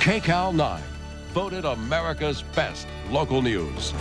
KCAL 9, voted America's best local news.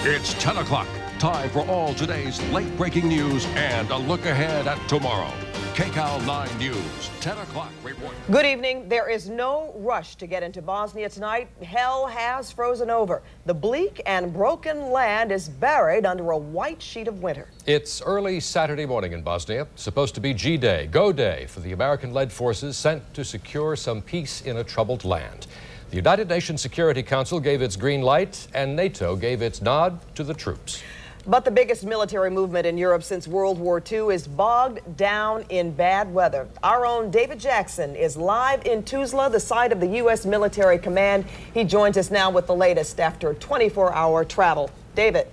It's 10 o'clock. Time for all today's late-breaking news and a look ahead at tomorrow. KCAL 9 News, 10 o'clock report. Good evening. There is no rush to get into Bosnia tonight. Hell has frozen over. The bleak and broken land is buried under a white sheet of winter. It's early Saturday morning in Bosnia. Supposed to be G-Day, go day for the American-led forces sent to secure some peace in a troubled land. The United Nations Security Council gave its green light, and NATO gave its nod to the troops. But the biggest military movement in Europe since World War II is bogged down in bad weather. Our own David Jackson is live in Tuzla, the site of the U.S. Military Command. He joins us now with the latest after 24-hour travel. David.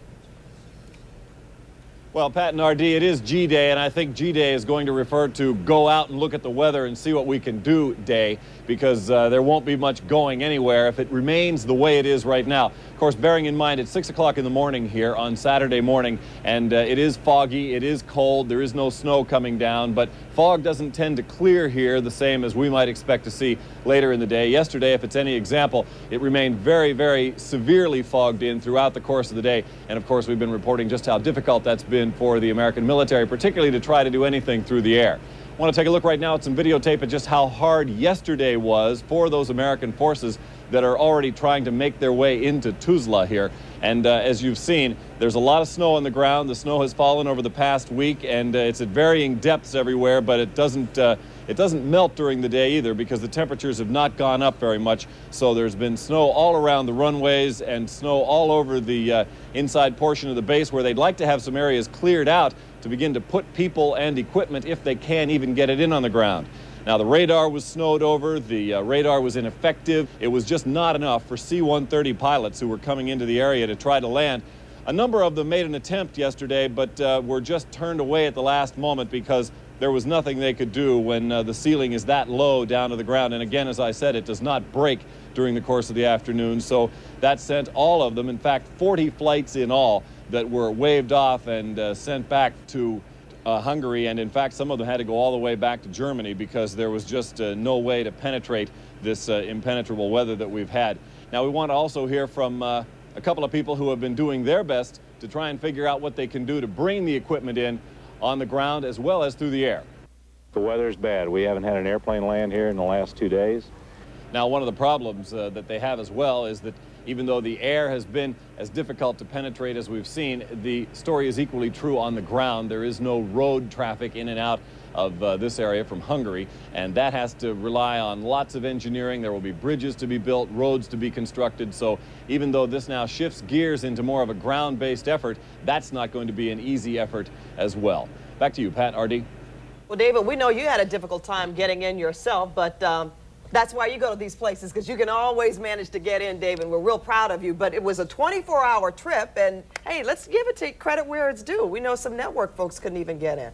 Well, Pat and RD, it is G-Day, and I think G-Day is going to refer to go out and look at the weather and see what we can do day, because there won't be much going anywhere if it remains the way it is right now. Of course, bearing in mind it's 6 o'clock in the morning here on Saturday morning, and it is foggy, it is cold, there is no snow coming down, but fog doesn't tend to clear here the same as we might expect to see later in the day. Yesterday, if it's any example, it remained very, very severely fogged in throughout the course of the day, and of course we've been reporting just how difficult that's been for the American military, particularly to try to do anything through the air. I want to take a look right now at some videotape of just how hard yesterday was for those American forces that are already trying to make their way into Tuzla here. And as you've seen, there's a lot of snow on the ground. The snow has fallen over the past week, and it's at varying depths everywhere, but it doesn't melt during the day either, because the temperatures have not gone up very much. So there's been snow all around the runways and snow all over the inside portion of the base, where they'd like to have some areas cleared out to begin to put people and equipment, if they can even get it in on the ground. Now, the radar was snowed over, the radar was ineffective. It was just not enough for C-130 pilots who were coming into the area to try to land. A number of them made an attempt yesterday, but were just turned away at the last moment, because there was nothing they could do when the ceiling is that low down to the ground. And again, as I said, it does not break during the course of the afternoon. So that sent all of them, in fact, 40 flights in all, that were waved off and sent back to Hungary, and in fact some of them had to go all the way back to Germany, because there was just no way to penetrate this impenetrable weather that we've had. Now, we want to also hear from a couple of people who have been doing their best to try and figure out what they can do to bring the equipment in on the ground as well as through the air. The weather's bad. We haven't had an airplane land here in the last 2 days. Now, one of the problems that they have as well is that even though the air has been as difficult to penetrate as we've seen, the story is equally true on the ground. There is no road traffic in and out of this area from Hungary, and that has to rely on lots of engineering. There will be bridges to be built, roads to be constructed. So even though this now shifts gears into more of a ground-based effort, that's not going to be an easy effort as well. Back to you, Pat, RD. Well, David, we know you had a difficult time getting in yourself, but that's why you go to these places, because you can always manage to get in, David. We're real proud of you. But it was a 24-hour trip, and hey, let's give it credit where it's due. We know some network folks couldn't even get in.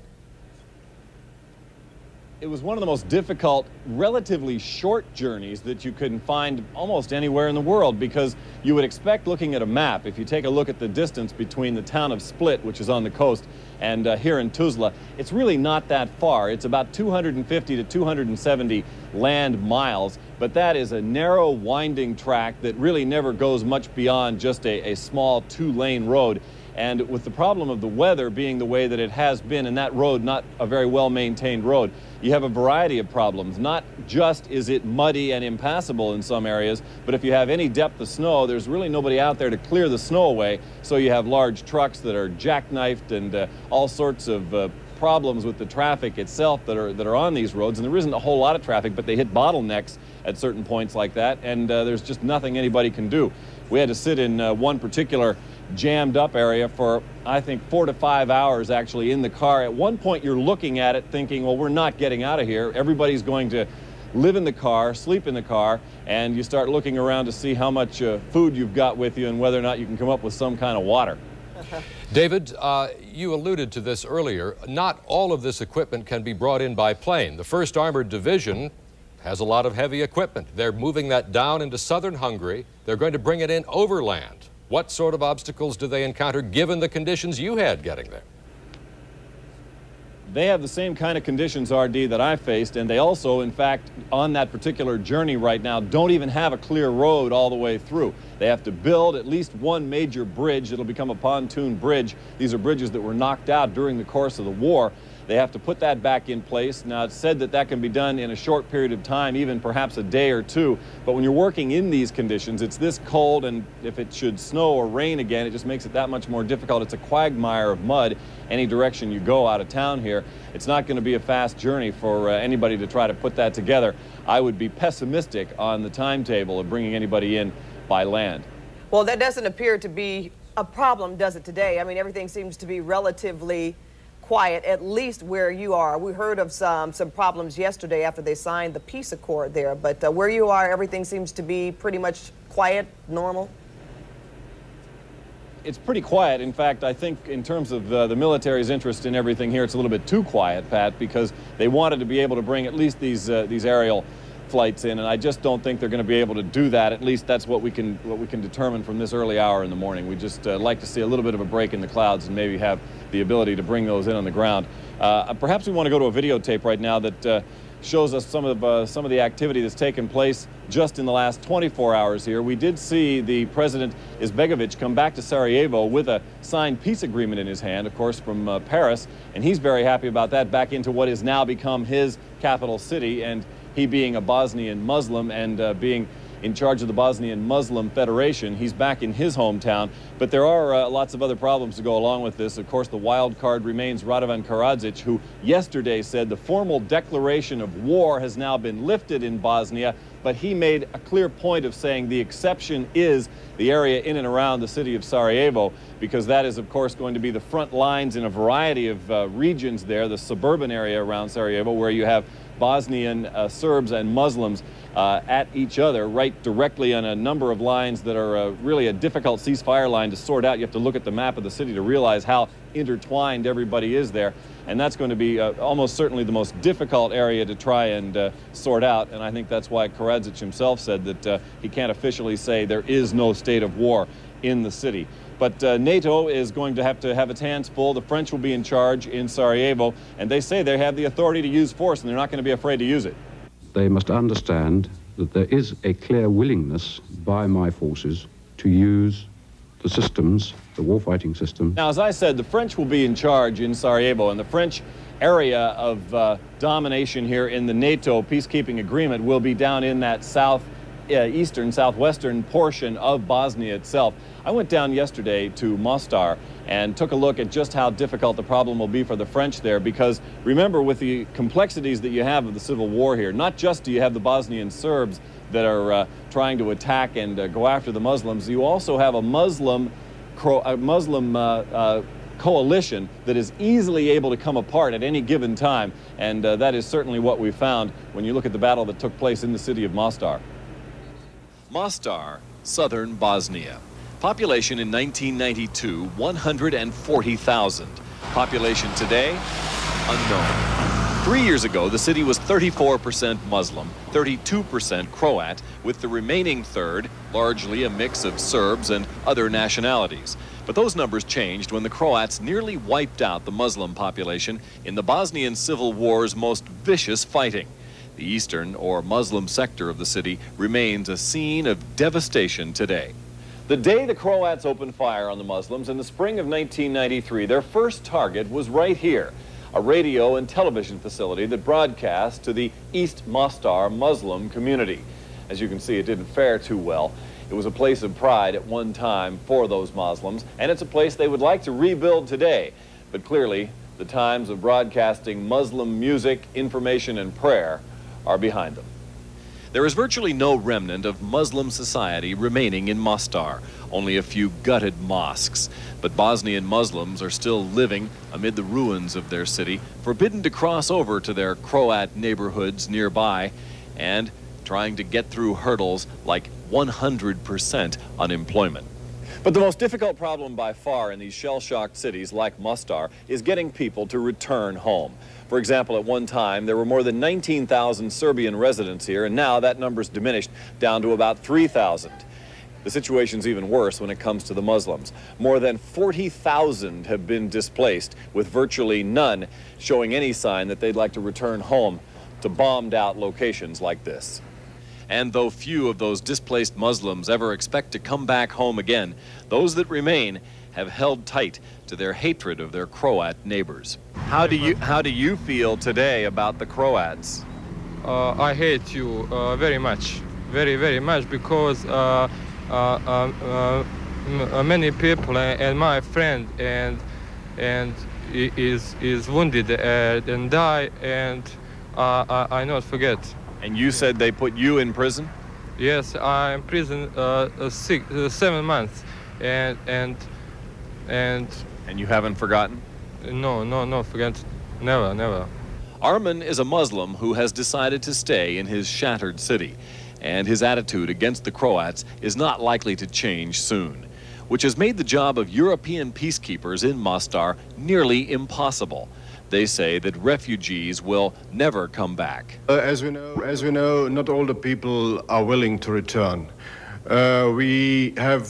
It was one of the most difficult, relatively short journeys that you can find almost anywhere in the world, because you would expect, looking at a map, if you take a look at the distance between the town of Split, which is on the coast, and here in Tuzla, it's really not that far. It's about 250 to 270 land miles, but that is a narrow, winding track that really never goes much beyond just a small 2-lane road. And with the problem of the weather being the way that it has been, and that road not a very well-maintained road, you have a variety of problems. Not just is it muddy and impassable in some areas, but if you have any depth of snow, there's really nobody out there to clear the snow away. So you have large trucks that are jackknifed, and all sorts of problems with the traffic itself that are on these roads. And there isn't a whole lot of traffic, but they hit bottlenecks at certain points like that, and there's just nothing anybody can do. We had to sit in one particular jammed up area for, I think, 4 to 5 hours actually in the car. At one point you're looking at it thinking, well, we're not getting out of here. Everybody's going to live in the car, sleep in the car, and you start looking around to see how much food you've got with you and whether or not you can come up with some kind of water. David, you alluded to this earlier. Not all of this equipment can be brought in by plane. The 1st Armored Division has a lot of heavy equipment. They're moving that down into southern Hungary. They're going to bring it in overland. What sort of obstacles do they encounter given the conditions you had getting there? They have the same kind of conditions, RD, that I faced, and they also, in fact, on that particular journey right now, don't even have a clear road all the way through. They have to build at least one major bridge that'll become a pontoon bridge. These are bridges that were knocked out during the course of the war. They have to put that back in place. Now, it's said that that can be done in a short period of time, even perhaps a day or two. But when you're working in these conditions, it's this cold, and if it should snow or rain again, it just makes it that much more difficult. It's a quagmire of mud any direction you go out of town here. It's not going to be a fast journey for anybody to try to put that together. I would be pessimistic on the timetable of bringing anybody in by land. Well, that doesn't appear to be a problem, does it, today? I mean, everything seems to be relatively quiet, at least where you are. We heard of some problems yesterday after they signed the peace accord there, but where you are, everything seems to be pretty much quiet, normal. It's pretty quiet. In fact, I think in terms of the military's interest in everything here, it's a little bit too quiet, Pat, because they wanted to be able to bring at least these aerial flights in, and I just don't think they're going to be able to do that. At least that's what we can determine from this early hour in the morning. We just like to see a little bit of a break in the clouds and maybe have the ability to bring those in on the ground. Perhaps we want to go to a videotape right now that shows us some of the activity that's taken place just in the last 24 hours here. We did see the President Izbegovic come back to Sarajevo with a signed peace agreement in his hand, of course, from Paris, and he's very happy about that, back into what has now become his capital city, and he being a Bosnian Muslim and being in charge of the Bosnian Muslim Federation, he's back in his hometown. But there are lots of other problems to go along with this. Of course, the wild card remains Radovan Karadzic, who yesterday said the formal declaration of war has now been lifted in Bosnia, but he made a clear point of saying the exception is the area in and around the city of Sarajevo, because that is, of course, going to be the front lines in a variety of regions there, the suburban area around Sarajevo, where you have Bosnian Serbs and Muslims at each other, right directly on a number of lines that are really a difficult ceasefire line to sort out. You have to look at the map of the city to realize how intertwined everybody is there. And that's going to be almost certainly the most difficult area to try and sort out. And I think that's why Karadzic himself said that he can't officially say there is no state of war in the city. But NATO is going to have its hands full. The French will be in charge in Sarajevo, and they say they have the authority to use force, and they're not going to be afraid to use it. They must understand that there is a clear willingness by my forces to use the systems, the warfighting system. Now, as I said, the French will be in charge in Sarajevo, and the French area of domination here in the NATO peacekeeping agreement will be down in that southwestern portion of Bosnia itself. I went down yesterday to Mostar and took a look at just how difficult the problem will be for the French there, because remember, with the complexities that you have of the civil war here, not just do you have the Bosnian Serbs that are trying to attack and go after the Muslims, you also have a Muslim coalition that is easily able to come apart at any given time, and that is certainly what we found when you look at the battle that took place in the city of Mostar. Mostar, southern Bosnia. Population in 1992, 140,000. Population today, unknown. 3 years ago, the city was 34% Muslim, 32% Croat, with the remaining third largely a mix of Serbs and other nationalities. But those numbers changed when the Croats nearly wiped out the Muslim population in the Bosnian Civil War's most vicious fighting. The eastern, or Muslim sector of the city, remains a scene of devastation today. The day the Croats opened fire on the Muslims in the spring of 1993, their first target was right here, a radio and television facility that broadcast to the East Mostar Muslim community. As you can see, it didn't fare too well. It was a place of pride at one time for those Muslims, and it's a place they would like to rebuild today. But clearly, the times of broadcasting Muslim music, information, and prayer are behind them. There is virtually no remnant of Muslim society remaining in Mostar, only a few gutted mosques. But Bosnian Muslims are still living amid the ruins of their city, forbidden to cross over to their Croat neighborhoods nearby, and trying to get through hurdles like 100% unemployment. But the most difficult problem by far in these shell-shocked cities like Mostar is getting people to return home. For example, at one time, there were more than 19,000 Serbian residents here, and now that number's diminished down to about 3,000. The situation's even worse when it comes to the Muslims. More than 40,000 have been displaced, with virtually none showing any sign that they'd like to return home to bombed-out locations like this. And though few of those displaced Muslims ever expect to come back home again, those that remain have held tight to their hatred of their Croat neighbors. How do you feel today about the Croats? I hate you very much, very much, because many people and my friend and is wounded and die, and I not forget. And you said they put you in prison? Yes, I'm in prison 7 months, and you haven't forgotten? No, forget, never. Armin is a Muslim who has decided to stay in his shattered city, and his attitude against the Croats is not likely to change soon, which has made the job of European peacekeepers in Mostar nearly impossible. They say that refugees will never come back. As we know, not all the people are willing to return. We have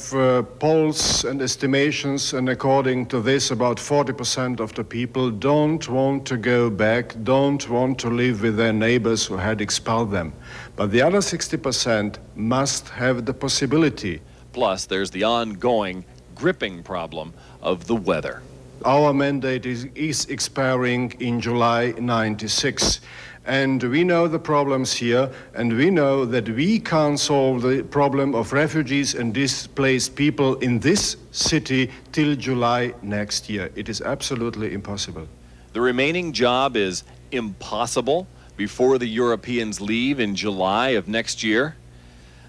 polls and estimations, and according to this, about 40% of the people don't want to go back, don't want to live with their neighbors who had expelled them. But the other 60% must have the possibility. Plus, there's the ongoing, gripping problem of the weather. Our mandate is expiring in July '96. And we know the problems here, and we know that we can't solve the problem of refugees and displaced people in this city till July next year. It is absolutely impossible. The remaining job is impossible before the Europeans leave in July of next year.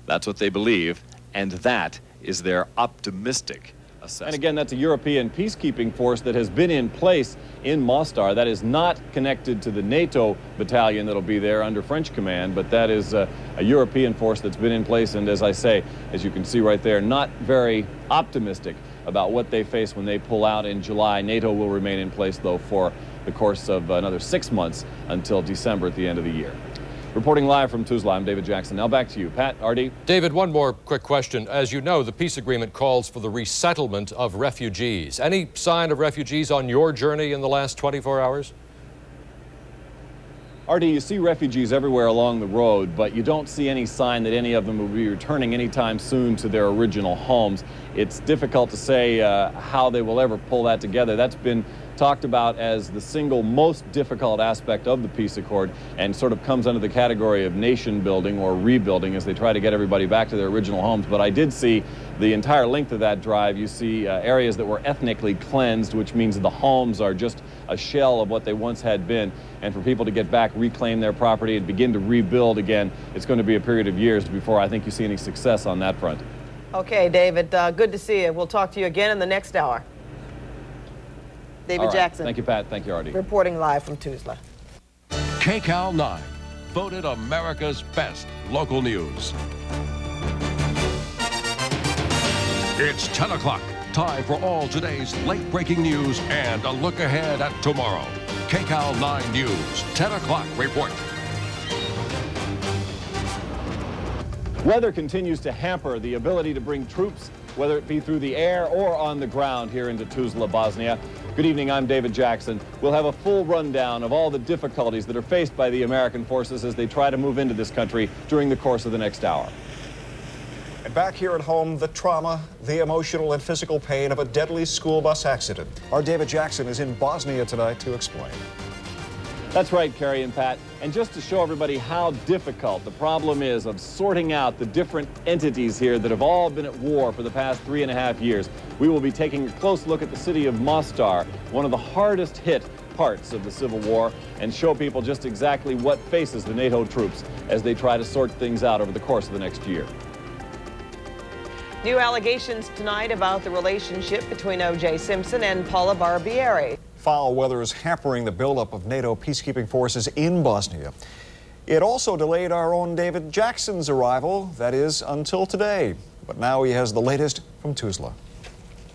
That's what they believe, and that is their optimistic assessment. And again, that's a European peacekeeping force that has been in place in Mostar. That is not connected to the NATO battalion that'll be there under French command, but that is a European force that's been in place, and as I say, as you can see right there, not very optimistic about what they face when they pull out in July. NATO will remain in place, though, for the course of another 6 months until December at the end of the year. Reporting live from Tuzla, I'm David Jackson. Now back to you. Pat, Artie? David, one more quick question. As you know, the peace agreement calls for the resettlement of refugees. Any sign of refugees on your journey in the last 24 hours? Artie, you see refugees everywhere along the road, but you don't see any sign that any of them will be returning anytime soon to their original homes. It's difficult to say how they will ever pull that together. That's been talked about as the single most difficult aspect of the peace accord, and sort of comes under the category of nation building or rebuilding as they try to get everybody back to their original homes. But I did see the entire length of that drive. You see areas that were ethnically cleansed, which means the homes are just a shell of what they once had been. And for people to get back, reclaim their property, and begin to rebuild again, it's going to be a period of years before I think you see any success on that front. Okay, David, good to see you. We'll talk to you again in the next hour. David Jackson. Thank you, Pat. Thank you, Artie. Reporting live from Tuzla. KCAL 9, voted America's best local news. It's 10 o'clock. Time for all today's late-breaking news and a look ahead at tomorrow. KCAL 9 News, 10 o'clock report. Weather continues to hamper the ability to bring troops, whether it be through the air or on the ground, here into Tuzla, Bosnia. Good evening, I'm David Jackson. We'll have a full rundown of all the difficulties that are faced by the American forces as they try to move into this country during the course of the next hour. And back here at home, the trauma, the emotional and physical pain of a deadly school bus accident. Our David Jackson is in Bosnia tonight to explain. That's right, Carrie and Pat. And just to show everybody how difficult the problem is of sorting out the different entities here that have all been at war for the past 3.5 years, we will be taking a close look at the city of Mostar, one of the hardest hit parts of the Civil War, and show people just exactly what faces the NATO troops as they try to sort things out over the course of the next year. New allegations tonight about the relationship between O.J. Simpson and Paula Barbieri. Foul weather is hampering the buildup of NATO peacekeeping forces in Bosnia. It also delayed our own David Jackson's arrival, that is, until today. But now he has the latest from Tuzla.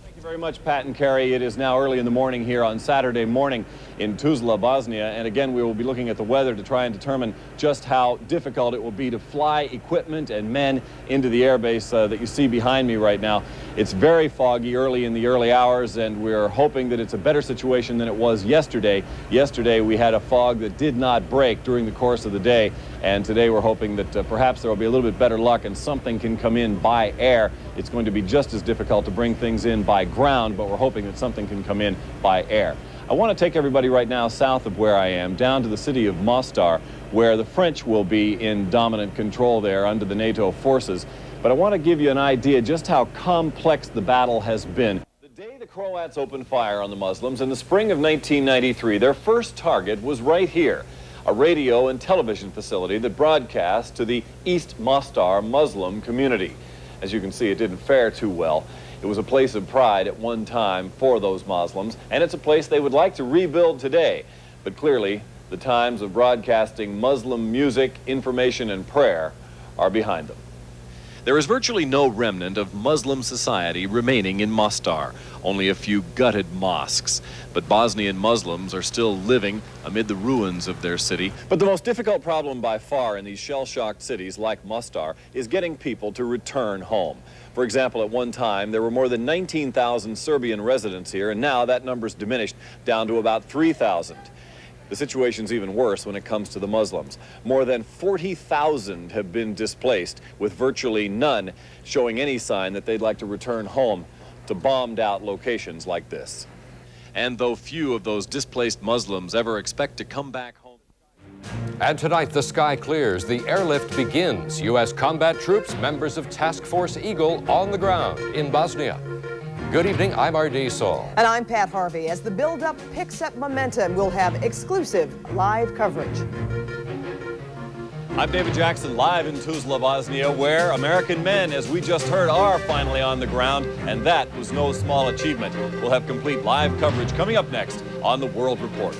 Thank you very Very much, Pat and Carrie. It is now early in the morning here on Saturday morning in Tuzla, Bosnia. And again, we will be looking at the weather to try and determine just how difficult it will be to fly equipment and men into the airbase that you see behind me right now. It's very foggy early in the early hours, and we're hoping that it's a better situation than it was yesterday. Yesterday, we had a fog that did not break during the course of the day. And today, we're hoping that perhaps there will be a little bit better luck and something can come in by air. It's going to be just as difficult to bring things in by ground, but we're hoping that something can come in by air. I want to take everybody right now south of where I am, down to the city of Mostar, where the French will be in dominant control there under the NATO forces. But I want to give you an idea just how complex the battle has been. The day the Croats opened fire on the Muslims in the spring of 1993, their first target was right here, a radio and television facility that broadcast to the East Mostar Muslim community. As you can see, it didn't fare too well. It was a place of pride at one time for those Muslims, and it's a place they would like to rebuild today. But clearly, the times of broadcasting Muslim music, information, and prayer are behind them. There is virtually no remnant of Muslim society remaining in Mostar, only a few gutted mosques. But Bosnian Muslims are still living amid the ruins of their city. But the most difficult problem by far in these shell-shocked cities like Mostar is getting people to return home. For example, at one time, there were more than 19,000 Serbian residents here, and now that number's diminished down to about 3,000. The situation's even worse when it comes to the Muslims. More than 40,000 have been displaced, with virtually none showing any sign that they'd like to return home to bombed-out locations like this. And though few of those displaced Muslims ever expect to come back home. And tonight, the sky clears. The airlift begins. U.S. combat troops, members of Task Force Eagle, on the ground in Bosnia. Good evening, I'm R.D. Saul. And I'm Pat Harvey. As the buildup picks up momentum, we'll have exclusive live coverage. I'm David Jackson, live in Tuzla, Bosnia, where American men, as we just heard, are finally on the ground, and that was no small achievement. We'll have complete live coverage coming up next on The World Report.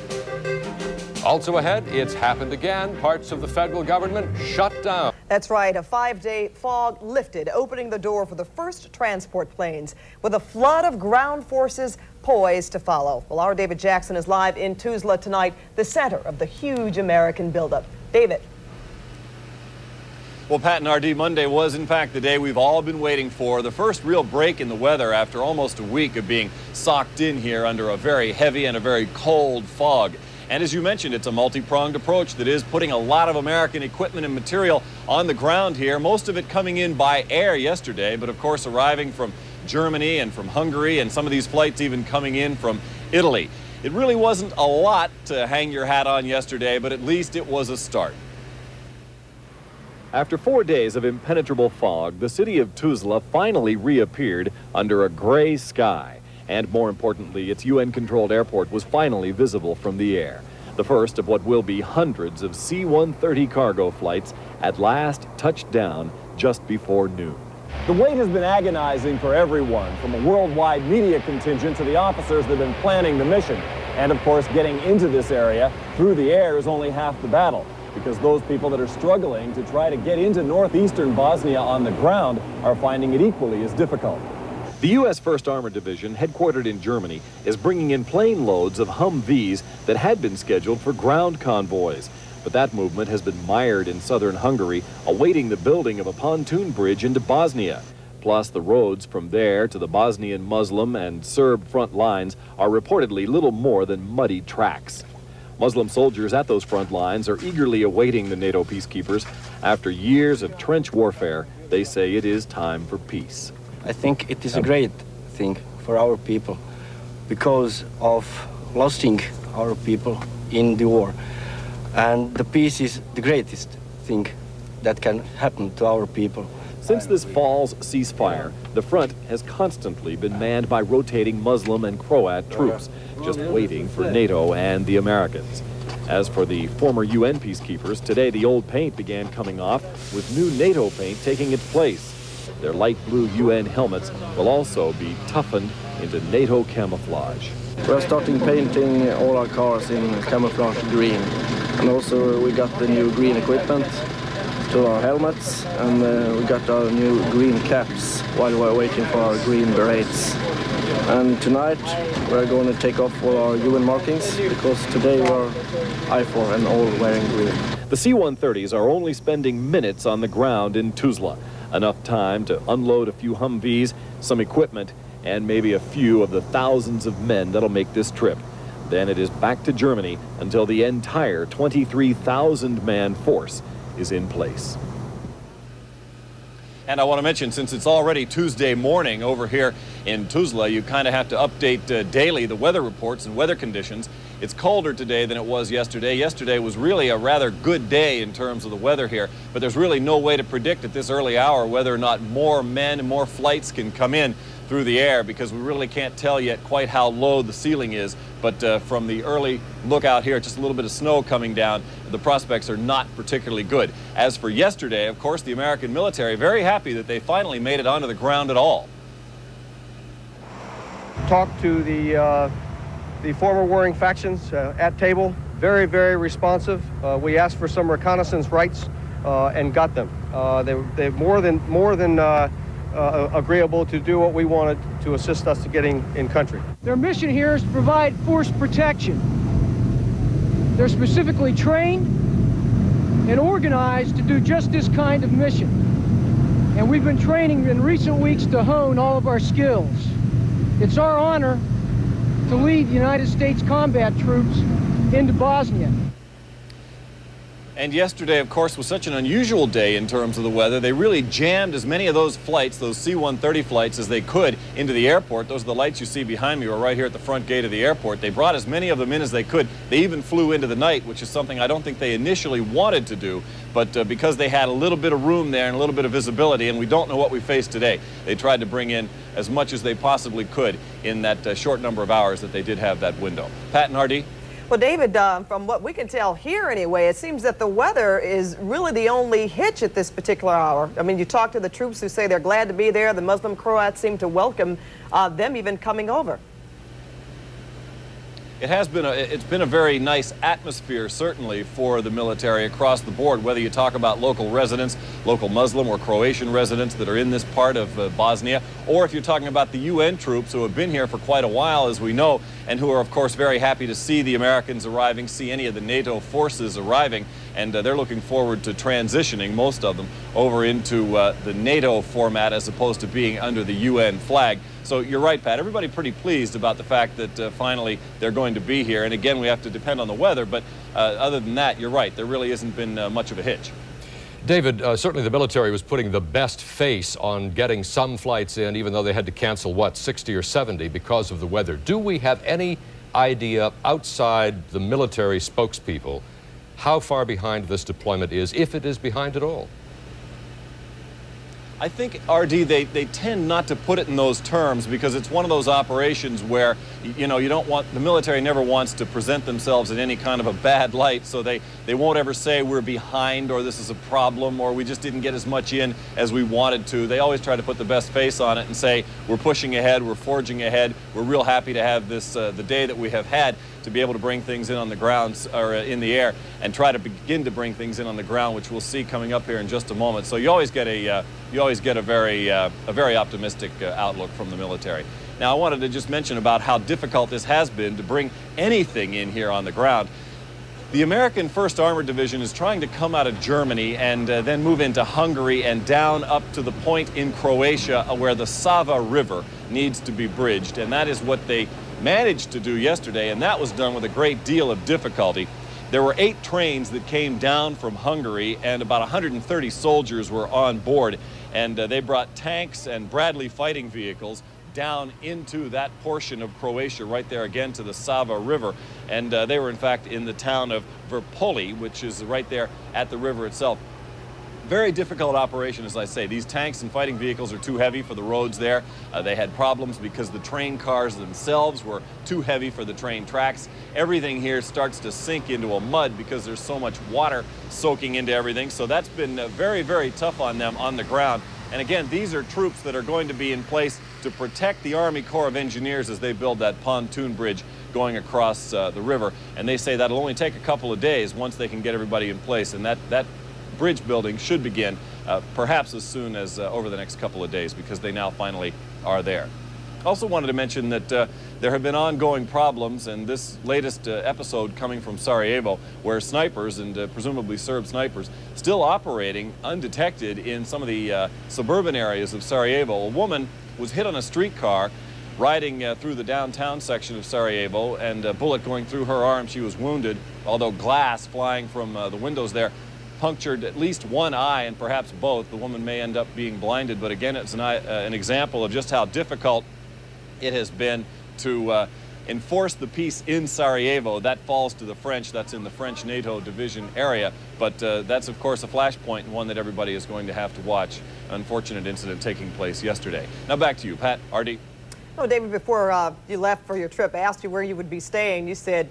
Also ahead, it's happened again. Parts of the federal government shut down. That's right. A 5-day fog lifted, opening the door for the first transport planes, with a flood of ground forces poised to follow. Well, our David Jackson is live in Tuzla tonight, the center of the huge American buildup. David. Well, Pat and RD, Monday was, in fact, the day we've all been waiting for. The first real break in the weather after almost a week of being socked in here under a very heavy and a very cold fog. And as you mentioned, it's a multi-pronged approach that is putting a lot of American equipment and material on the ground here, most of it coming in by air yesterday, but of course arriving from Germany and from Hungary, and some of these flights even coming in from Italy. It really wasn't a lot to hang your hat on yesterday, but at least it was a start. After 4 days of impenetrable fog, the city of Tuzla finally reappeared under a gray sky. And more importantly, its UN-controlled airport was finally visible from the air. The first of what will be hundreds of C-130 cargo flights at last touched down just before noon. The wait has been agonizing for everyone, from a worldwide media contingent to the officers that have been planning the mission. And of course, getting into this area through the air is only half the battle, because those people that are struggling to try to get into northeastern Bosnia on the ground are finding it equally as difficult. The U.S. 1st Armored Division, headquartered in Germany, is bringing in plane loads of Humvees that had been scheduled for ground convoys. But that movement has been mired in southern Hungary, awaiting the building of a pontoon bridge into Bosnia. Plus, the roads from there to the Bosnian Muslim and Serb front lines are reportedly little more than muddy tracks. Muslim soldiers at those front lines are eagerly awaiting the NATO peacekeepers. After years of trench warfare, they say it is time for peace. I think it is a great thing for our people because of losing our people in the war. And the peace is the greatest thing that can happen to our people. Since this fall's ceasefire, the front has constantly been manned by rotating Muslim and Croat troops, just waiting for NATO and the Americans. As for the former UN peacekeepers, today the old paint began coming off, with new NATO paint taking its place. Their light blue UN helmets will also be toughened into NATO camouflage. We're starting painting all our cars in camouflage green. And also we got the new green equipment to our helmets, and we got our new green caps while we're waiting for our green berets. And tonight we're going to take off all our UN markings because today we're I4 and all wearing green. The C-130s are only spending minutes on the ground in Tuzla, enough time to unload a few Humvees, some equipment, and maybe a few of the thousands of men that'll make this trip. Then it is back to Germany until the entire 23,000-man force is in place. And I want to mention, since it's already Tuesday morning over here in Tuzla, you kind of have to update daily the weather reports and weather conditions. It's colder today than it was yesterday. Yesterday was really a rather good day in terms of the weather here, but there's really no way to predict at this early hour whether or not more men and more flights can come in through the air, because we really can't tell yet quite how low the ceiling is. But from the early look out here, just a little bit of snow coming down, the prospects are not particularly good. As for yesterday, of course, the American military very happy that they finally made it onto the ground at all. Talked to the former warring factions at table, very, very responsive. We asked for some reconnaissance rights and got them. They're more than agreeable to do what we wanted to assist us to getting in country. Their mission here is to provide force protection. They're specifically trained and organized to do just this kind of mission. And we've been training in recent weeks to hone all of our skills. It's our honor to lead the United States combat troops into Bosnia. And yesterday, of course, was such an unusual day in terms of the weather. They really jammed as many of those flights, those C-130 flights, as they could into the airport. Those are the lights you see behind me, or right here at the front gate of the airport. They brought as many of them in as they could. They even flew into the night, which is something I don't think they initially wanted to do. But because they had a little bit of room there and a little bit of visibility, and we don't know what we face today, they tried to bring in as much as they possibly could in that short number of hours that they did have that window. Pat and RD? Well, David, from what we can tell here anyway, it seems that the weather is really the only hitch at this particular hour. I mean, you talk to the troops who say they're glad to be there. The Muslim Croats seem to welcome them even coming over. It has been it's been a very nice atmosphere, certainly, for the military across the board, whether you talk about local residents, local Muslim or Croatian residents that are in this part of Bosnia, or if you're talking about the UN troops who have been here for quite a while, as we know, and who are, of course, very happy to see the Americans arriving, see any of the NATO forces arriving, and they're looking forward to transitioning, most of them, over into the NATO format as opposed to being under the UN flag. So you're right, Pat. Everybody pretty pleased about the fact that finally they're going to be here. And again, we have to depend on the weather, but other than that, you're right. There really hasn't been much of a hitch. David, certainly the military was putting the best face on getting some flights in, even though they had to cancel, what, 60 or 70 because of the weather. Do we have any idea outside the military spokespeople how far behind this deployment is, if it is behind at all? I think, RD, they tend not to put it in those terms because it's one of those operations where, you know, you don't want, the military never wants to present themselves in any kind of a bad light, so they won't ever say we're behind or this is a problem or we just didn't get as much in as we wanted to. They always try to put the best face on it and say we're pushing ahead, we're forging ahead, we're real happy to have this, the day that we have had to be able to bring things in on the ground or in the air and try to begin to bring things in on the ground, which we'll see coming up here in just a moment. So you always get a very optimistic outlook from the military. Now, I wanted to just mention about how difficult this has been to bring anything in here on the ground. The American 1st Armored Division is trying to come out of Germany and then move into Hungary and down up to the point in Croatia where the Sava River needs to be bridged. And that is what they managed to do yesterday, and that was done with a great deal of difficulty. There were 8 trains that came down from Hungary, and about 130 soldiers were on board, and they brought tanks and Bradley fighting vehicles down into that portion of Croatia, right there again to the Sava River. And they were in fact in the town of Verpoli, which is right there at the river itself. Very difficult operation, as I say. These tanks and fighting vehicles are too heavy for the roads there. They had problems because the train cars themselves were too heavy for the train tracks. Everything here starts to sink into a mud because there's so much water soaking into everything. So that's been very, very tough on them on the ground. And again, these are troops that are going to be in place to protect the Army Corps of Engineers as they build that pontoon bridge going across the river. And they say that'll only take a couple of days once they can get everybody in place. And that bridge building should begin perhaps as soon as over the next couple of days, because they now finally are there. Also wanted to mention that there have been ongoing problems, and this latest episode coming from Sarajevo, where snipers, and presumably Serb snipers, still operating undetected in some of the suburban areas of Sarajevo. A woman was hit on a streetcar riding through the downtown section of Sarajevo, and a bullet going through her arm. She was wounded, although glass flying from the windows there punctured at least one eye and perhaps both. The woman may end up being blinded, but again, it's an example of just how difficult it has been to enforce the peace in Sarajevo. That falls to the French. That's in the French NATO division area. But that's, of course, a flashpoint, and one that everybody is going to have to watch. Unfortunate incident taking place yesterday. Now back to you, Pat, Artie. No, David, before you left for your trip, I asked you where you would be staying. You said,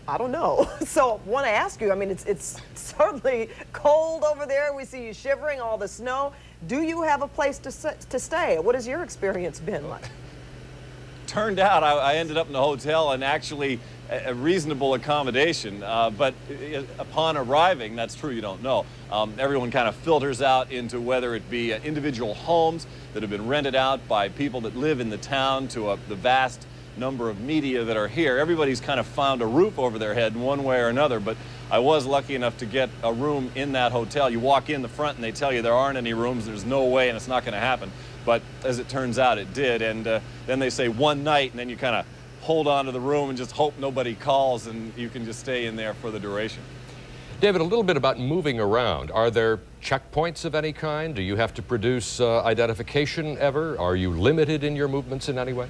I don't know. So I want to ask you, I mean, it's certainly cold over there. We see you shivering, all the snow. Do you have a place to stay? What has your experience been like? Turned out I ended up in a hotel, and actually a reasonable accommodation, but upon arriving, that's true, you don't know. Everyone kind of filters out into whether it be individual homes that have been rented out by people that live in the town to the vast number of media that are here. Everybody's kind of found a roof over their head in one way or another, but I was lucky enough to get a room in that hotel. You walk in the front and they tell you there aren't any rooms, there's no way, and it's not going to happen. But as it turns out, it did, and then they say one night, and then you kind of hold on to the room and just hope nobody calls, and you can just stay in there for the duration. David, a little bit about moving around. Are there checkpoints of any kind? Do you have to produce identification ever? Are you limited in your movements in any way?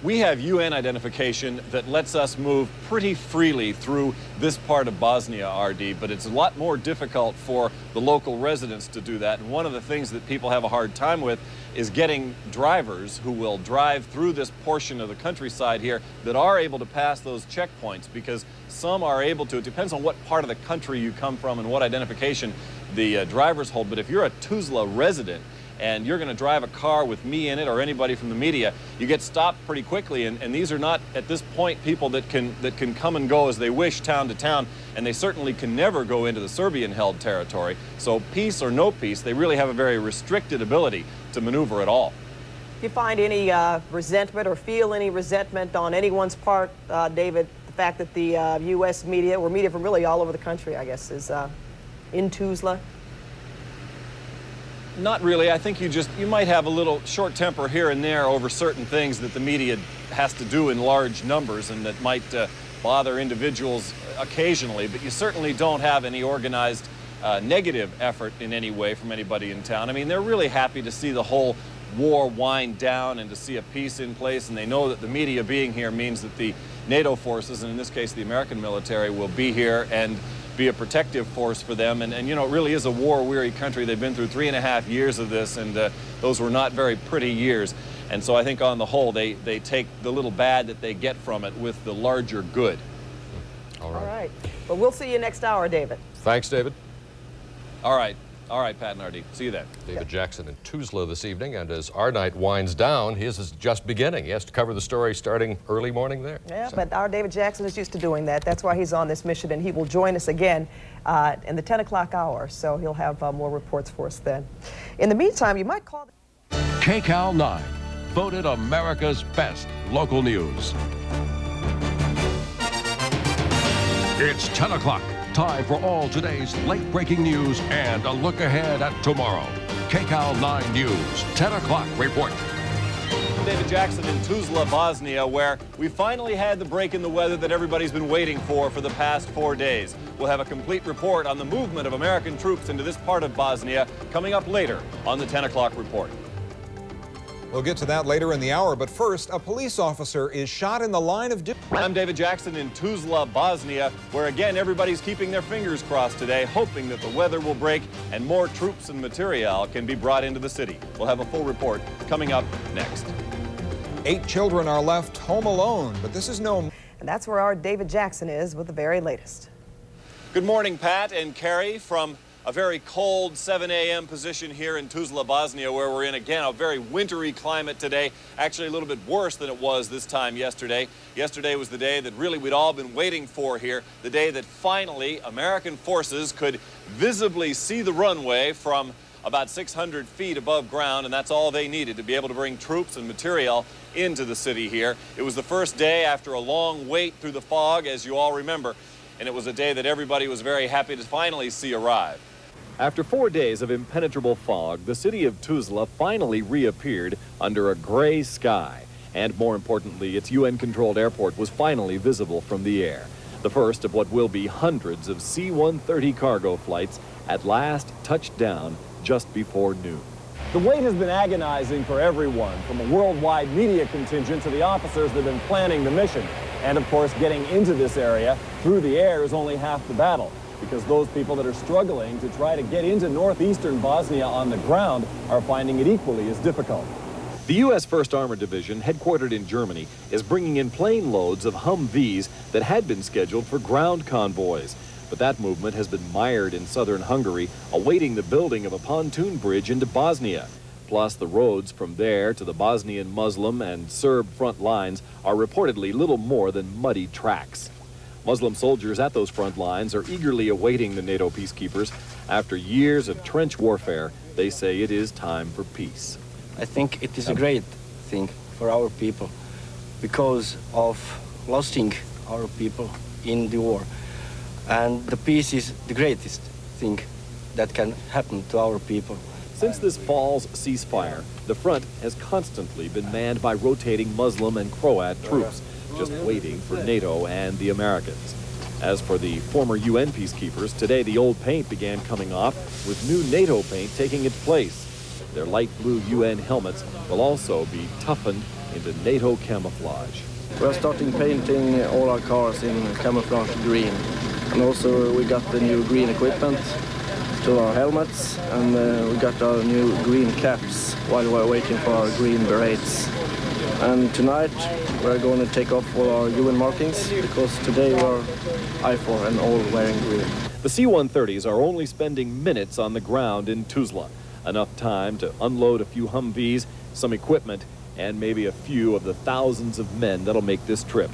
We have UN identification that lets us move pretty freely through this part of Bosnia, RD, but it's a lot more difficult for the local residents to do that. And one of the things that people have a hard time with is getting drivers who will drive through this portion of the countryside here that are able to pass those checkpoints, because some are able to. It depends on what part of the country you come from and what identification the drivers hold. But if you're a Tuzla resident and you're going to drive a car with me in it or anybody from the media, you get stopped pretty quickly. And these are not, at this point, people that can come and go as they wish town to town, and they certainly can never go into the Serbian-held territory. So peace or no peace, they really have a very restricted ability to maneuver at all. Do you find any resentment or feel any resentment on anyone's part, David, the fact that the U.S. media, or media from really all over the country, I guess, is in Tuzla? Not really. I think you might have a little short temper here and there over certain things that the media has to do in large numbers, and that might bother individuals occasionally, but you certainly don't have any organized negative effort in any way from anybody in town. I mean, they're really happy to see the whole war wind down and to see a peace in place, and they know that the media being here means that the NATO forces, and in this case the American military, will be here and be a protective force for them. And you know, it really is a war-weary country. They've been through 3.5 years of this, and those were not very pretty years. And so I think on the whole, they take the little bad that they get from it with the larger good. All right. Well, we'll see you next hour, David. Thanks, David. All right, Pat and RD. See you then. David Jackson in Tuzla this evening, and as our night winds down, his is just beginning. He has to cover the story starting early morning there. Yeah, so. But our David Jackson is used to doing that. That's why he's on this mission, and he will join us again in the 10 o'clock hour, so he'll have more reports for us then. In the meantime, you might call... KCAL 9, voted America's best local news. It's 10 o'clock. Time for all today's late-breaking news and a look ahead at tomorrow. KCAL 9 News, 10 o'clock report. David Jackson in Tuzla, Bosnia, where we finally had the break in the weather that everybody's been waiting for the past 4 days. We'll have a complete report on the movement of American troops into this part of Bosnia coming up later on the 10 o'clock report. We'll get to that later in the hour, but first, a police officer is shot in the line of duty. I'm David Jackson in Tuzla, Bosnia, where again everybody's keeping their fingers crossed today, hoping that the weather will break and more troops and materiel can be brought into the city. We'll have a full report coming up next. 8 children are left home alone, but this is no... And that's where our David Jackson is with the very latest. Good morning, Pat and Carrie, from a very cold 7 a.m. position here in Tuzla, Bosnia, where we're in, again, a very wintry climate today. Actually, a little bit worse than it was this time yesterday. Yesterday was the day that really we'd all been waiting for here, the day that finally American forces could visibly see the runway from about 600 feet above ground, and that's all they needed to be able to bring troops and material into the city here. It was the first day after a long wait through the fog, as you all remember, and it was a day that everybody was very happy to finally see arrive. After 4 days of impenetrable fog, the city of Tuzla finally reappeared under a gray sky. And more importantly, its UN-controlled airport was finally visible from the air. The first of what will be hundreds of C-130 cargo flights at last touched down just before noon. The wait has been agonizing for everyone, from a worldwide media contingent to the officers that have been planning the mission. And of course, getting into this area through the air is only half the battle, because those people that are struggling to try to get into northeastern Bosnia on the ground are finding it equally as difficult. The U.S. 1st Armored Division, headquartered in Germany, is bringing in plane loads of Humvees that had been scheduled for ground convoys. But that movement has been mired in southern Hungary, awaiting the building of a pontoon bridge into Bosnia. Plus, the roads from there to the Bosnian Muslim and Serb front lines are reportedly little more than muddy tracks. Muslim soldiers at those front lines are eagerly awaiting the NATO peacekeepers. After years of trench warfare, they say it is time for peace. I think it is a great thing for our people because of losing our people in the war. And the peace is the greatest thing that can happen to our people. Since this fall's ceasefire, the front has constantly been manned by rotating Muslim and Croat troops, just waiting for NATO and the Americans. As for the former UN peacekeepers, today the old paint began coming off, with new NATO paint taking its place. Their light blue UN helmets will also be toughened into NATO camouflage. We're starting painting all our cars in camouflage green. And also we got the new green equipment to our helmets, and we got our new green caps while we're waiting for our green berets. And tonight we're going to take off all our UN markings, because today we're I4 and all wearing green. The C-130s are only spending minutes on the ground in Tuzla. Enough time to unload a few Humvees, some equipment, and maybe a few of the thousands of men that'll make this trip.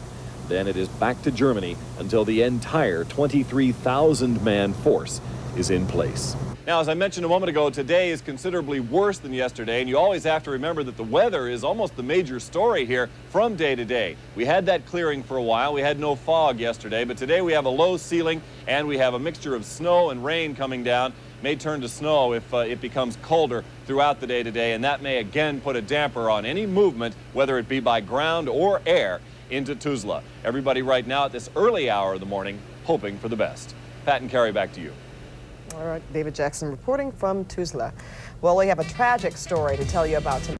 Then it is back to Germany until the entire 23,000-man force is in place. Now, as I mentioned a moment ago, today is considerably worse than yesterday, and you always have to remember that the weather is almost the major story here from day to day. We had that clearing for a while. We had no fog yesterday, but today we have a low ceiling, and we have a mixture of snow and rain coming down. May turn to snow if it becomes colder throughout the day today, and that may again put a damper on any movement, whether it be by ground or air, into Tuzla. Everybody right now at this early hour of the morning hoping for the best. Pat and Carrie, back to you. All right, David Jackson reporting from Tuzla. Well, we have a tragic story to tell you about tonight.